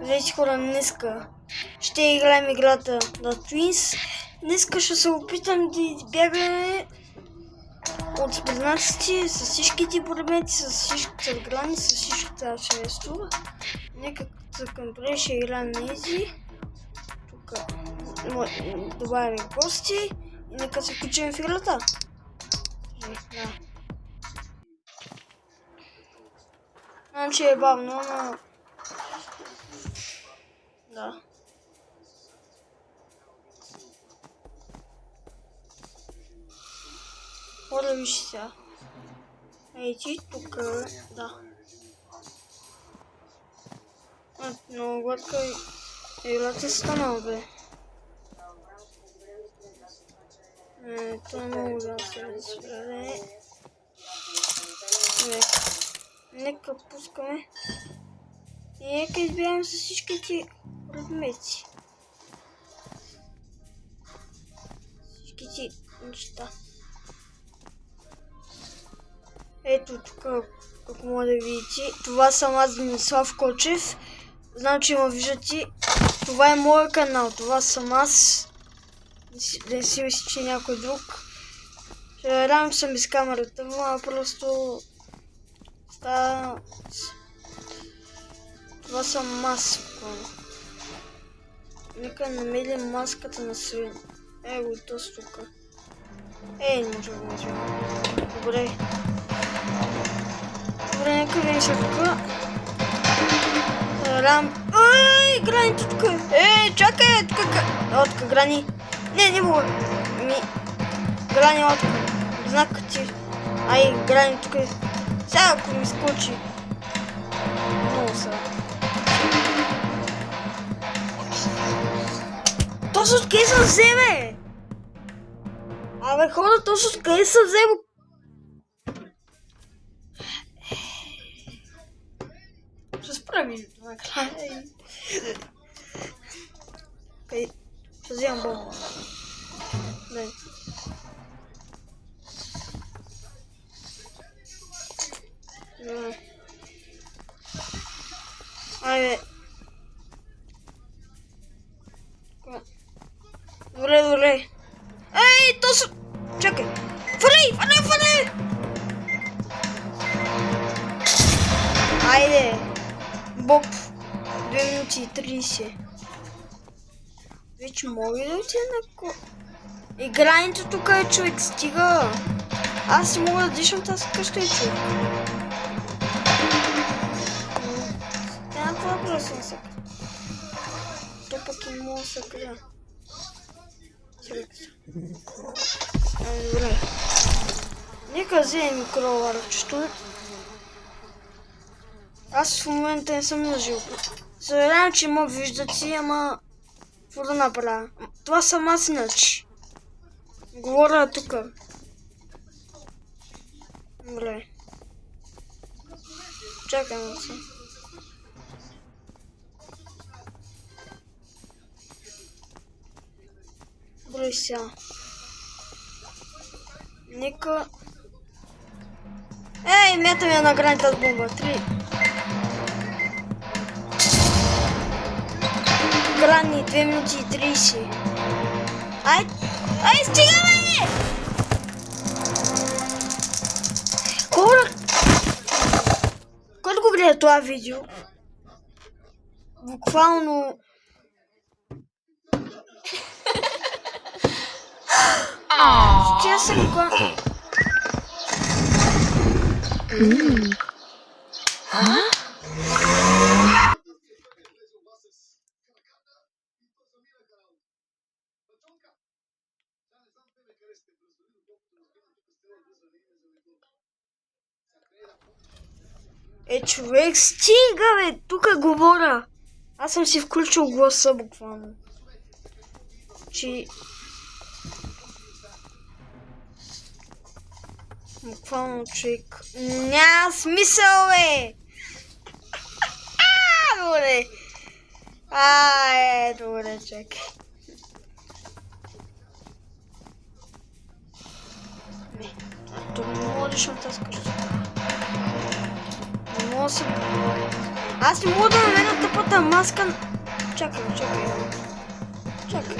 Здравейте хора, днеска ще играем играта The Twins. Днеска ще се опитам да избягаме от спознатците с всичките предмети, с всичките грани, с всичките нещо. Нека към преди ще играем на Изи. Тук добавяме гости и нека се включим в играта. Да. Знам, че е бавно, но... Да. Хора, виж сега. Ей ти тук, да. Много гладка играта станала, бе. Това много да се разбере. Нека пускаме. И нека избягаме с всичките предмети. Всичките неща. Ето тук, ако може да видите, това съм аз, Денислав Кочев. Знам, че ме виждате. Това е моят канал, това съм аз. Да не си мисли, че някой друг. Ще радвам, че съм без камерата, но просто... Това съм аз. Нека намерим маската на свин. Его и то тук. Не може да го взема. Добре. Добре, нека видим се тук. Ой, граните тук. Чакай, тук. Отка, грани. Не мога. Грани отка. Знак ти. Грани тук. Сега ако ми скочи. Много сега. Точно откъде се вземе? Абе хора, точно откъде се вземе? Ще справи това край. Окей, ще вземам бомба. Дай. Айде. Добре. Ей, то са... Чакай. Фали! Айде. Боб. 2 минути и 30. Вече мога да отида на... Играенето тук е, човек, стига. Аз мога да дишам тази къща и човек. Това просто не се. То пък и мога да се крия. Добре. Нека вземем микроварчето. Аз в момента не съм нажил. Съжалявам, че ме виждате, ама... Какво да направя? Това съм аз иначе. Говоря тук. Добре. Чакай ме се. Добре сега. Нека... мятам я на граница с бомба. 3. Грани, 2 минути и 30. Стига, бе! Хора! Който го гледа това видео? Буквално... Тя се ликва. Човек, стига, бе! Тук говоря. Аз съм си включил гласа, буквално. Буквално, човек. Няма смисъл, бе! Добре. Добре, чакай. Тук не мога да решам тази къща. Не мога да се... Аз не мога да намеря тъпата маска. Чакай. Чакай.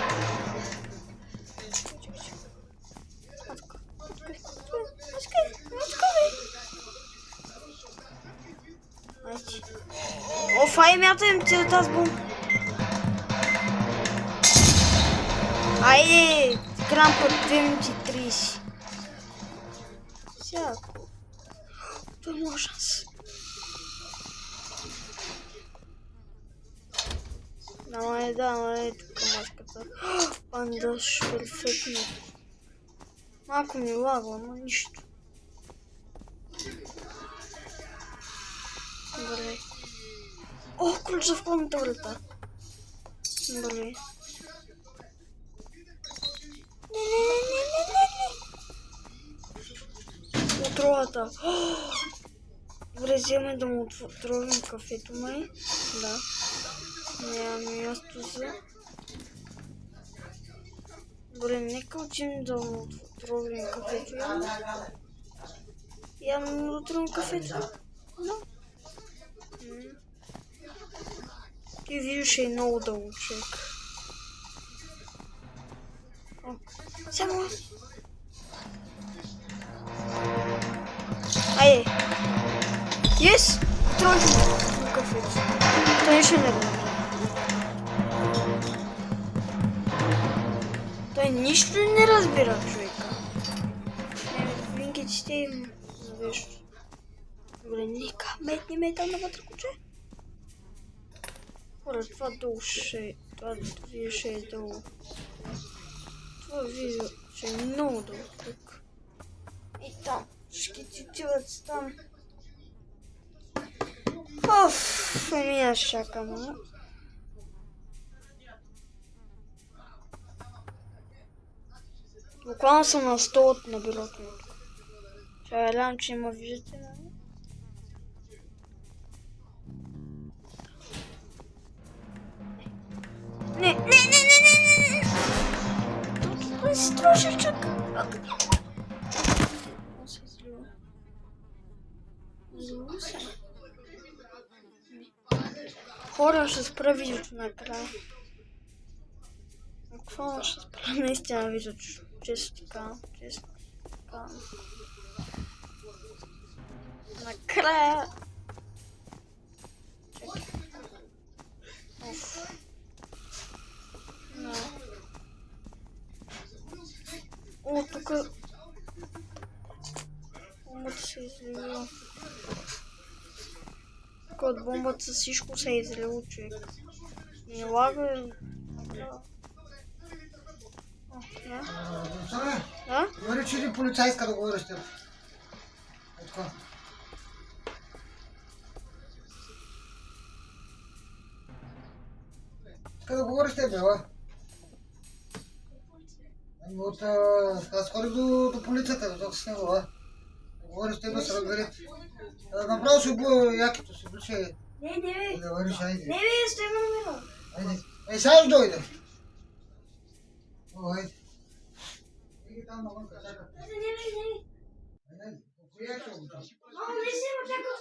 Оф, ай, мятаем целта с бум. Айде, крам път 2 минути 30. Всяко. Той е моят шанс. Давай, тук маската. Бандаж, перфектно. Малко ми лагва, но нищо. Добре. О, ключ за входната врата. Добре. Не. Отровата. Добре, вземем да му отровим кафето май. Да. Нямаме място за... Добре, нека учим да му отровим кафето. Явно му отровим кафето. Да. Ти виждаш е много дълго човек. О, само... Айде! Yes! Отровим кафето. Той ще не разбира. Той нищо не разбира, човека. Винаги ще им завещо. Добре, нека метни там навътре куче. Хора, това долу ще... Това видео ще е долу. Това видео ще е много долу тук. И там. Ще ти отиват там. Оф, ами аз чакам. Буквално съм на 100 от набирото му. Жалявам, че има виждате, нали? Не! Това си трошечък. Хора, ще спра видеото накрая. Буквално ще спра наистина видеото. Често така. Накрая. Чакай. Оф. No. О, тук... Бомбата се е излила. Тук от бомбата всичко се е излило, човек. Не лага... Да? Говори, че един полицайска да говориш теб. Така. Иска да говориш теб, бе, аз ходих до полицията, тук с него, да говориш теб да се разберете. Направо си обува якито, си обличе. Не, да вървиш, айде. Не, стой ме. Айде. Сега ще дойде. О, айде. Иди там навънка, чакай. Не. Айде, коя ще го? Не се, чакай.